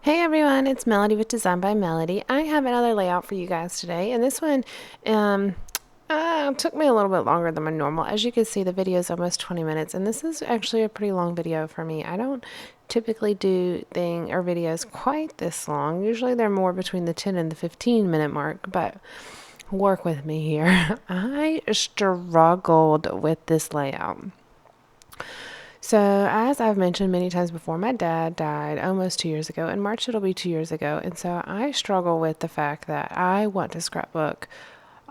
Hey everyone, it's Melody with Design by Melody. I have another layout for you guys today, and this one um, took me a little bit longer than my normal. As you can see, the video is almost 20 minutes, and this is actually a pretty long video for me. I don't typically do videos quite this long. Usually they're more between the 10 and the 15-minute mark, but work with me here. I struggled with this layout. So, as I've mentioned many times before, my dad died almost 2 years ago. In March, it'll be 2 years ago. And so I struggle with the fact that I want to scrapbook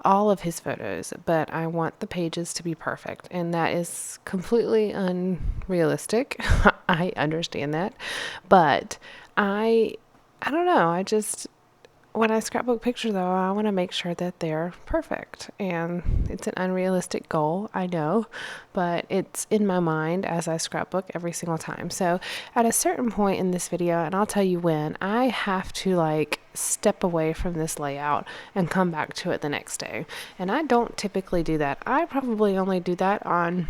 all of his photos, but I want the pages to be perfect. And that is completely unrealistic. I understand that. But I, I don't know. When I scrapbook pictures, though, I want to make sure that they're perfect. And it's an unrealistic goal, I know, but it's in my mind as I scrapbook every single time. So at a certain point in this video, and I'll tell you when, I have to step away from this layout and come back to it the next day. And I don't typically do that. I probably only do that on,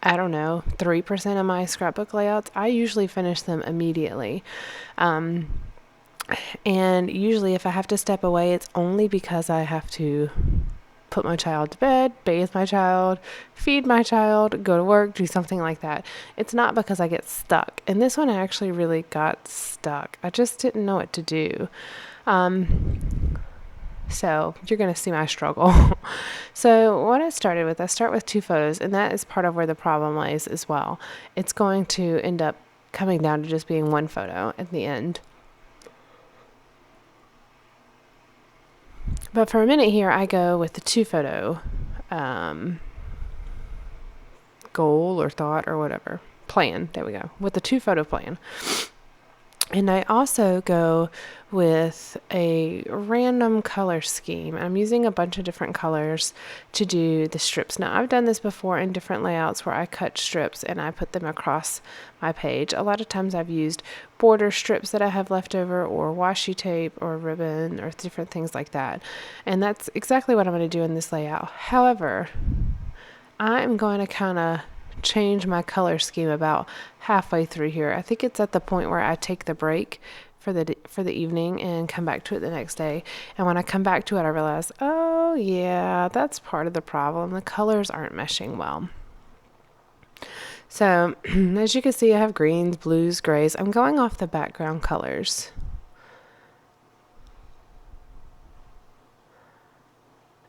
I don't know, 3% of my scrapbook layouts. I usually finish them immediately. And usually, if I have to step away, it's only because I have to put my child to bed, bathe my child, feed my child, go to work, do something like that. It's not because I get stuck. And this one, I actually really got stuck. I just didn't know what to do. So you're going to see my struggle. So what I start with two photos, and that is part of where the problem lies as well. It's going to end up coming down to just being one photo at the end. But for a minute here, I go with the two photo goal or thought or whatever. Plan. There we go. With the two photo plan. And I also go with a random color scheme. I'm using a bunch of different colors to do the strips. Now, I've done this before in different layouts where I cut strips and I put them across my page. A lot of times I've used border strips that I have left over, or washi tape or ribbon or different things like that. And that's exactly what I'm going to do in this layout. However, I'm going to kind of change my color scheme about halfway through here. I think it's at the point where I take the break for the evening and come back to it the next day. And when I come back to it, I realize, oh yeah, that's part of the problem. The colors aren't meshing well. So as you can see, I have greens, blues, grays. I'm going off the background colors.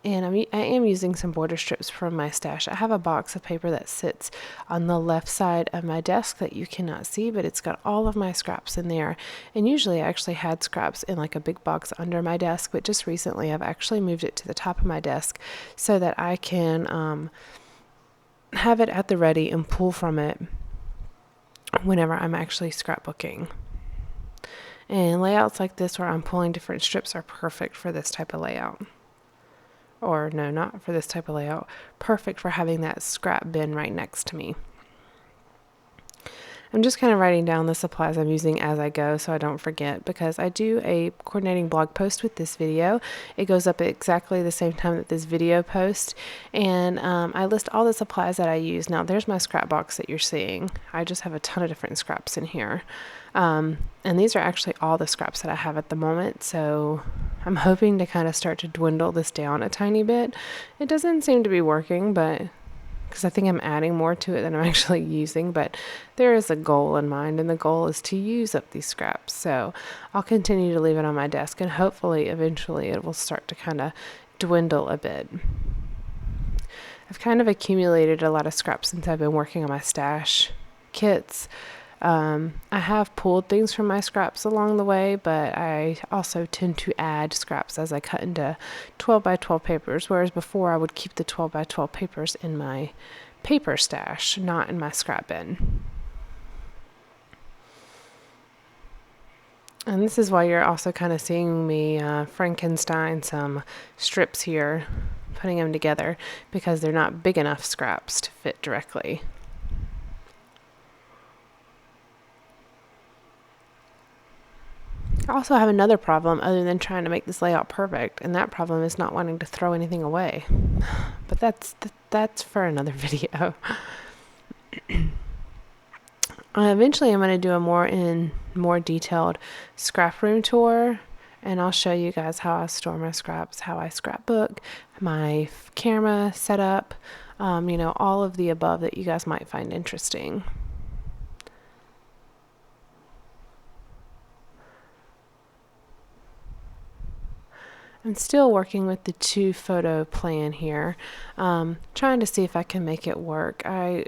And I am using some border strips from my stash. I have a box of paper that sits on the left side of my desk that you cannot see, but it's got all of my scraps in there. And usually I actually had scraps in like a big box under my desk, but just recently I've actually moved it to the top of my desk so that I can have it at the ready and pull from it whenever I'm actually scrapbooking. And layouts like this where I'm pulling different strips are perfect for this type of layout. Or no, not for this type of layout. Perfect for having that scrap bin right next to me. I'm just kind of writing down the supplies I'm using as I go so I don't forget, because I do a coordinating blog post with this video. It goes up at exactly the same time that this video posts, and I list all the supplies that I use. Now there's my scrap box that you're seeing. I just have a ton of different scraps in here. And these are actually all the scraps that I have at the moment, so I'm hoping to kind of start to dwindle this down a tiny bit. It doesn't seem to be working, but because I think I'm adding more to it than I'm actually using, but there is a goal in mind, and the goal is to use up these scraps. So I'll continue to leave it on my desk, and hopefully eventually it will start to kind of dwindle a bit. I've kind of accumulated a lot of scraps since I've been working on my stash kits. I have pulled things from my scraps along the way, but I also tend to add scraps as I cut into 12 by 12 papers, whereas before I would keep the 12 by 12 papers in my paper stash, not in my scrap bin. And this is why you're also kind of seeing me Frankenstein some strips here, putting them together, because they're not big enough scraps to fit directly. I also have another problem other than trying to make this layout perfect, and that problem is not wanting to throw anything away. But that's for another video. Eventually I'm going to do a more detailed scrap room tour, and I'll show you guys how I store my scraps, how I scrapbook, my camera setup, all of the above that you guys might find interesting. I'm still working with the 2 photo plan here, trying to see if I can make it work. I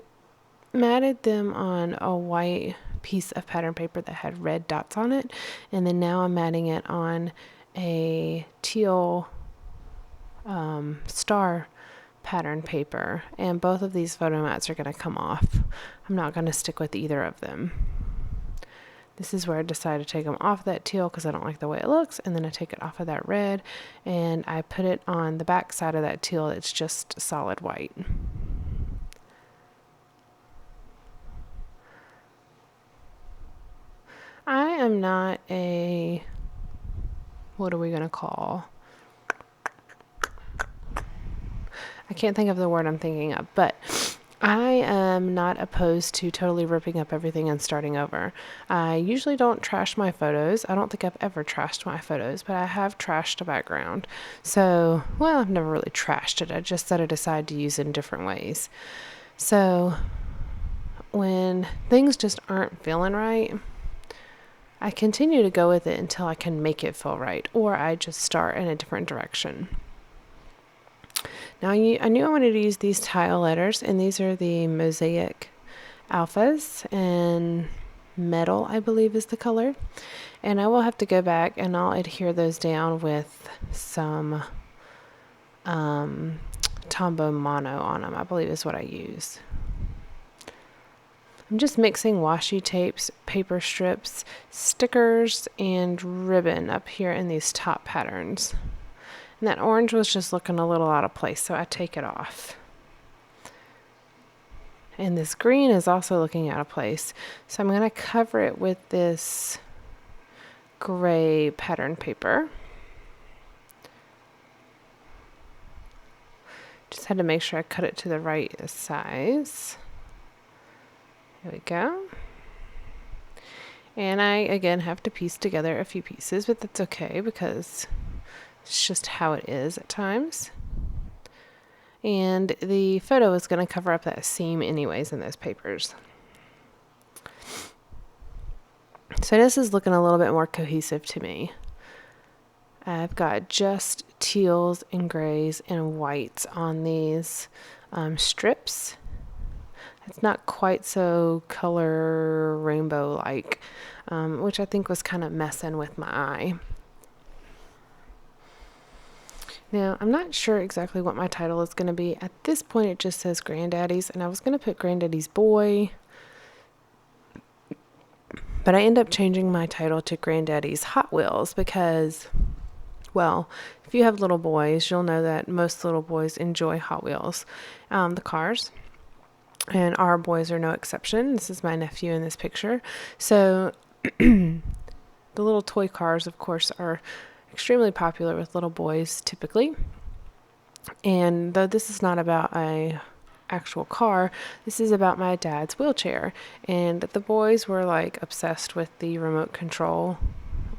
matted them on a white piece of pattern paper that had red dots on it, and then now I'm matting it on a teal star pattern paper, and both of these photo mats are going to come off. I'm not going to stick with either of them. This is where I decided to take them off that teal because I don't like the way it looks, and then I take it off of that red and I put it on the back side of that teal. It's just solid white. I am not a, what are we going to call? I can't think of the word I'm thinking of, but I am not opposed to totally ripping up everything and starting over. I usually don't trash my photos. I don't think I've ever trashed my photos, but I have trashed a background. So, well, I've never really trashed it. I just set it aside to use in different ways. So, when things just aren't feeling right, I continue to go with it until I can make it feel right, or I just start in a different direction. Now, I knew I wanted to use these tile letters, and these are the Mosaic Alphas, and metal, I believe, is the color. And I will have to go back and I'll adhere those down with some Tombow Mono on them, I believe is what I use. I'm just mixing washi tapes, paper strips, stickers, and ribbon up here in these top patterns. And that orange was just looking a little out of place, so I take it off. And this green is also looking out of place, so I'm going to cover it with this gray pattern paper. Just had to make sure I cut it to the right size. There we go. And I, again, have to piece together a few pieces, but that's okay because it's just how it is at times. And the photo is going to cover up that seam anyways in those papers. So this is looking a little bit more cohesive to me. I've got just teals and grays and whites on these strips. It's not quite so color rainbow-like, which I think was kind of messing with my eye. Now, I'm not sure exactly what my title is going to be. At this point, it just says Granddaddy's, and I was going to put Granddaddy's Boy, but I end up changing my title to Granddaddy's Hot Wheels because, well, if you have little boys, you'll know that most little boys enjoy Hot Wheels, the cars. And our boys are no exception. This is my nephew in this picture. So the little toy cars, of course, are extremely popular with little boys typically. And though this is not about a actual car, this is about my dad's wheelchair. And the boys were like obsessed with the remote control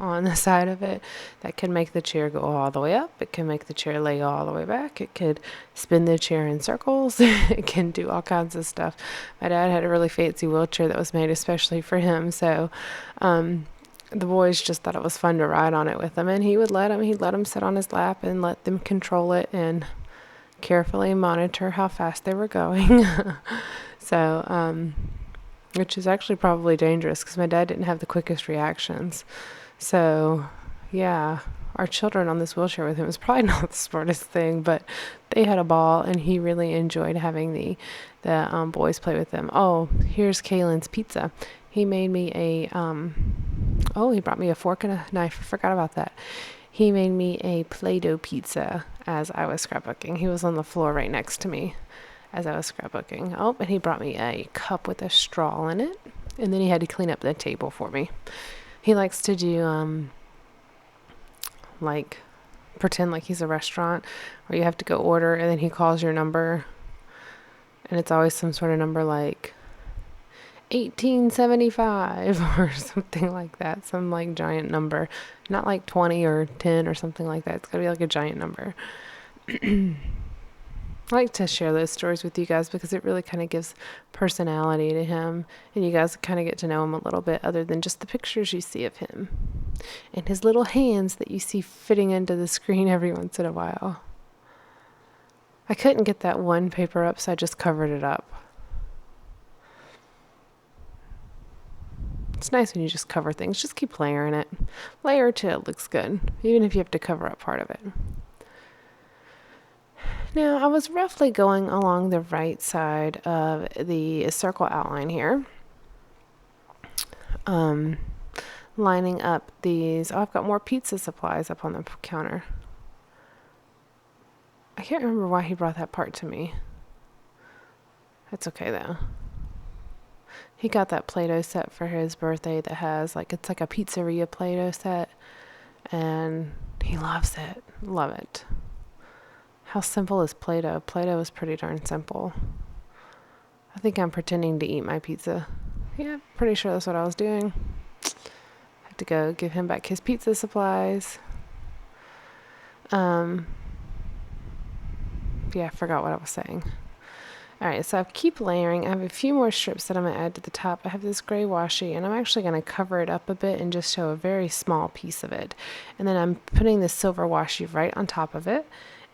on the side of it that can make the chair go all the way up. It can make the chair lay all the way back. It could spin the chair in circles. It can do all kinds of stuff. My dad had a really fancy wheelchair that was made especially for him. So the boys just thought it was fun to ride on it with them, and he'd let them sit on his lap and let them control it and carefully monitor how fast they were going. So, which is actually probably dangerous because my dad didn't have the quickest reactions. So, yeah, our children on this wheelchair with him was probably not the smartest thing, but they had a ball, and he really enjoyed having the boys play with them. Oh, here's Kaylin's pizza. He made me he brought me a fork and a knife. I forgot about that. He made me a Play-Doh pizza as I was scrapbooking. He was on the floor right next to me as I was scrapbooking. Oh, and he brought me a cup with a straw in it, and then he had to clean up the table for me. He likes to do, like, pretend like he's a restaurant where you have to go order, and then he calls your number, and it's always some sort of number like 1875 or something like that. Some like giant number. Not like 20 or 10 or something like that. It's gotta be like a giant number. I like to share those stories with you guys because it really kind of gives personality to him, and you guys kind of get to know him a little bit other than just the pictures you see of him and his little hands that you see fitting into the screen every once in a while. I couldn't get that one paper up, so I just covered it up. It's nice when you just cover things. Just keep layering it. Layer till it looks good, even if you have to cover up part of it. Now, I was roughly going along the right side of the circle outline here. Lining up these. Oh, I've got more pizza supplies up on the counter. I can't remember why he brought that part to me. That's okay though. He got that Play-Doh set for his birthday that has it's like a pizzeria Play-Doh set, and he loves it. Love it. How simple is Play-Doh? Play-Doh is pretty darn simple. I think I'm pretending to eat my pizza. Yeah, pretty sure that's what I was doing. Have to go give him back his pizza supplies. Yeah, I forgot what I was saying. Alright, so I keep layering. I have a few more strips that I'm going to add to the top. I have this gray washi, and I'm actually going to cover it up a bit and just show a very small piece of it. And then I'm putting this silver washi right on top of it.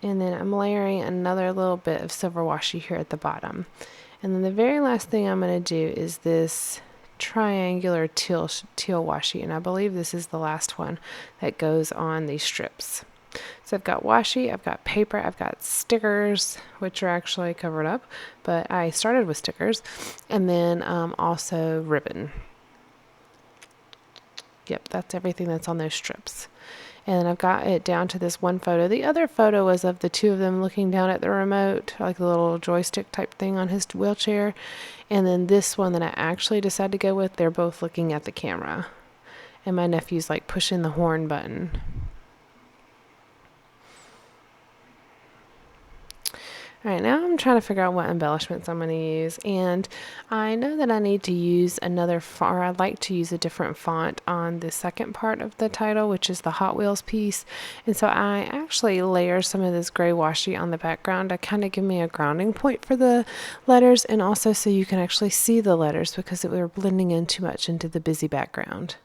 And then I'm layering another little bit of silver washi here at the bottom. And then the very last thing I'm going to do is this triangular teal washi. And I believe this is the last one that goes on these strips. So I've got washi, I've got paper, I've got stickers, which are actually covered up, but I started with stickers, and then also ribbon. Yep, that's everything that's on those strips. And I've got it down to this one photo. The other photo was of the two of them looking down at the remote, like the little joystick type thing on his wheelchair. And then this one that I actually decided to go with, they're both looking at the camera. And my nephew's like pushing the horn button. Alright, now I'm trying to figure out what embellishments I'm going to use, and I know that I need to use I'd like to use a different font on the second part of the title, which is the Hot Wheels piece, and so I actually layer some of this gray washi on the background to kind of give me a grounding point for the letters, and also so you can actually see the letters because we were blending in too much into the busy background.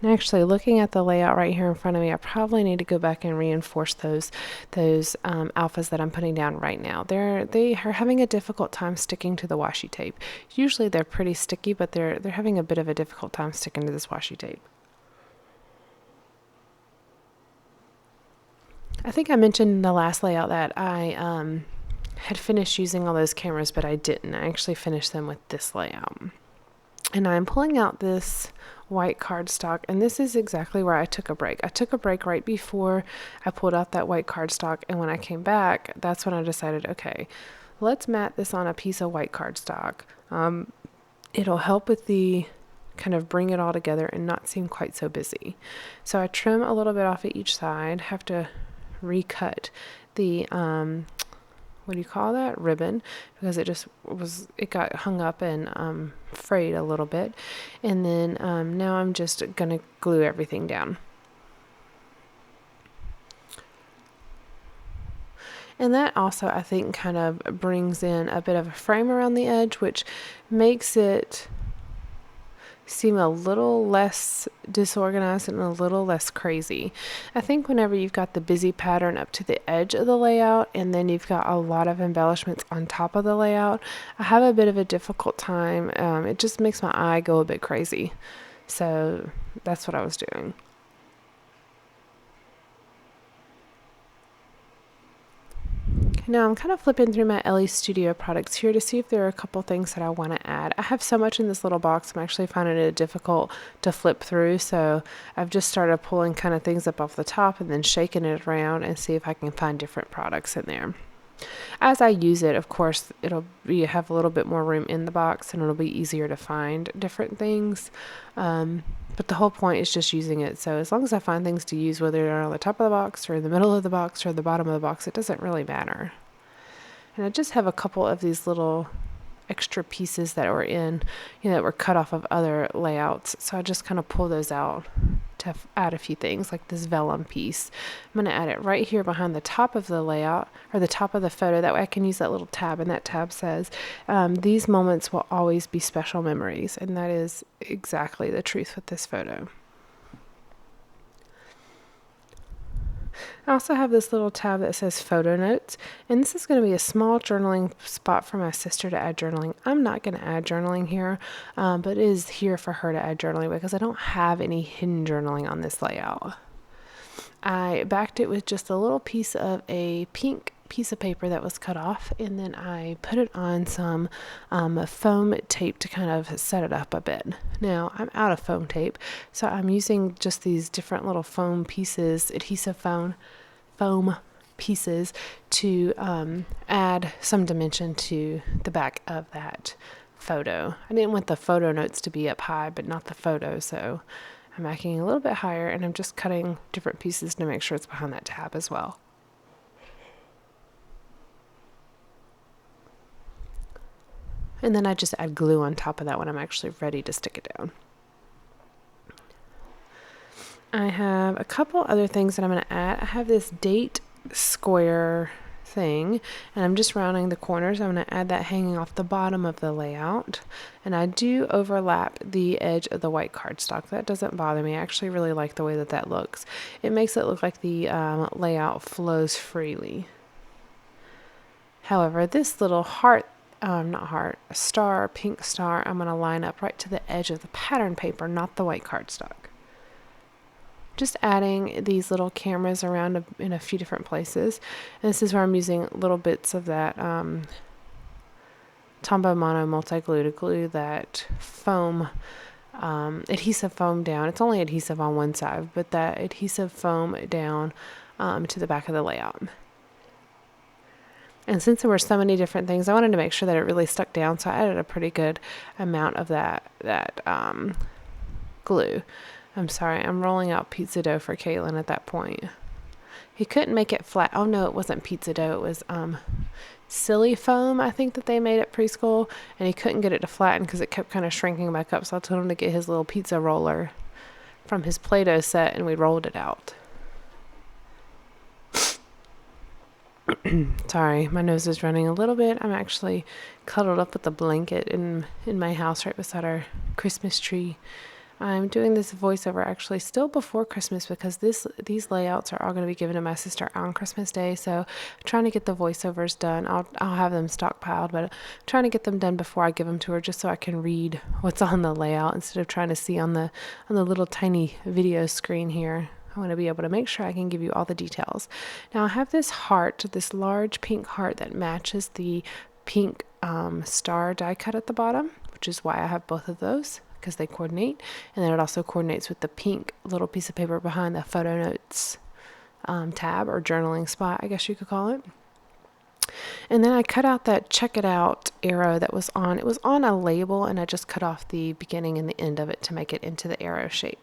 And actually, looking at the layout right here in front of me, I probably need to go back and reinforce those alphas that I'm putting down right now. They are having a difficult time sticking to the washi tape. Usually they're pretty sticky, but they're having a bit of a difficult time sticking to this washi tape. I think I mentioned in the last layout that I had finished using all those cameras, but I didn't. I actually finished them with this layout. And I'm pulling out this white cardstock, and this is exactly where I took a break. I took a break right before I pulled out that white cardstock, and when I came back, that's when I decided, okay, let's mat this on a piece of white cardstock. It'll help with the kind of bring it all together and not seem quite so busy. So I trim a little bit off at each side, have to recut the what do you call that, ribbon, because it got hung up and frayed a little bit. And then now I'm just gonna glue everything down. And that also, I think, kind of brings in a bit of a frame around the edge, which makes it seem a little less disorganized and a little less crazy. I think whenever you've got the busy pattern up to the edge of the layout and then you've got a lot of embellishments on top of the layout, I have a bit of a difficult time. It just makes my eye go a bit crazy. So that's what I was doing. Now I'm kind of flipping through my LE Studio products here to see if there are a couple things that I want to add. I have so much in this little box, I'm actually finding it difficult to flip through, so I've just started pulling kind of things up off the top and then shaking it around and see if I can find different products in there. As I use it, of course, have a little bit more room in the box and it'll be easier to find different things. But the whole point is just using it. So as long as I find things to use, whether they're on the top of the box or in the middle of the box or the bottom of the box, it doesn't really matter. And I just have a couple of these little extra pieces that were in, that were cut off of other layouts. So I just kind of pull those out to add a few things, like this vellum piece. I'm going to add it right here behind the top of the layout, or the top of the photo. That way I can use that little tab, and that tab says, these moments will always be special memories. And that is exactly the truth with this photo. I also have this little tab that says photo notes, and this is going to be a small journaling spot for my sister to add journaling. I'm not going to add journaling here, but it is here for her to add journaling because I don't have any hidden journaling on this layout. I backed it with just a little piece of a pink piece of paper that was cut off, and then I put it on some foam tape to kind of set it up a bit. Now I'm out of foam tape, so I'm using just these different little foam pieces, adhesive foam pieces, to add some dimension to the back of that photo. I didn't want the photo notes to be up high, but not the photo, so I'm making it a little bit higher, and I'm just cutting different pieces to make sure it's behind that tab as well. And then I just add glue on top of that when I'm actually ready to stick it down. I have a couple other things that I'm going to add. I have this date square thing, and I'm just rounding the corners. I'm going to add that hanging off the bottom of the layout, and I do overlap the edge of the white cardstock. That doesn't bother me. I actually really like the way that that looks. It makes it look like the layout flows freely. However, this little heart, not heart, a star, pink star, I'm going to line up right to the edge of the pattern paper, not the white cardstock. Just adding these little cameras around in a few different places. And this is where I'm using little bits of that Tombow Mono multi-glue to glue that foam, adhesive foam down. It's only adhesive on one side, but that adhesive foam down to the back of the layout. And since there were so many different things, I wanted to make sure that it really stuck down, so I added a pretty good amount of that glue. I'm sorry, I'm rolling out pizza dough for Caitlin at that point. He couldn't make it flat. Oh no, it wasn't pizza dough. It was silly foam, I think, that they made at preschool, and he couldn't get it to flatten because it kept kind of shrinking back up. So I told him to get his little pizza roller from his Play-Doh set, and we rolled it out. Sorry, my nose is running a little bit. I'm actually cuddled up with a blanket in my house right beside our Christmas tree. I'm doing this voiceover actually still before Christmas because these layouts are all going to be given to my sister on Christmas Day. So I'm trying to get the voiceovers done. I'll have them stockpiled, but I'm trying to get them done before I give them to her, just so I can read what's on the layout instead of trying to see on the little tiny video screen here. I want to be able to make sure I can give you all the details. Now I have this heart, this large pink heart that matches the pink star die cut at the bottom, which is why I have both of those, because they coordinate. And then it also coordinates with the pink little piece of paper behind the photo notes tab, or journaling spot, I guess you could call it. And then I cut out that check it out arrow that was on. It was on a label, and I just cut off the beginning and the end of it to make it into the arrow shape.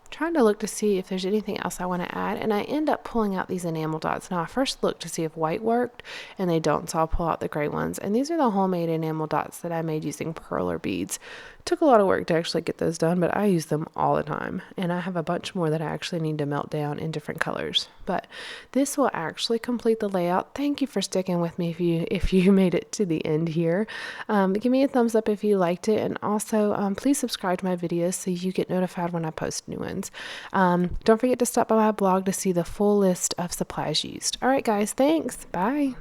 Trying to look to see if there's anything else I want to add, and I end up pulling out these enamel dots. Now I first looked to see if white worked, and they don't, so I'll pull out the gray ones. And these are the homemade enamel dots that I made using perler beads. Took a lot of work to actually get those done, but I use them all the time, and I have a bunch more that I actually need to melt down in different colors. But this will actually complete the layout. Thank you for sticking with me if you made it to the end here. Give me a thumbs up if you liked it, and also please subscribe to my videos so you get notified when I post new ones. Don't forget to stop by my blog to see the full list of supplies used. All right, guys, thanks. Bye.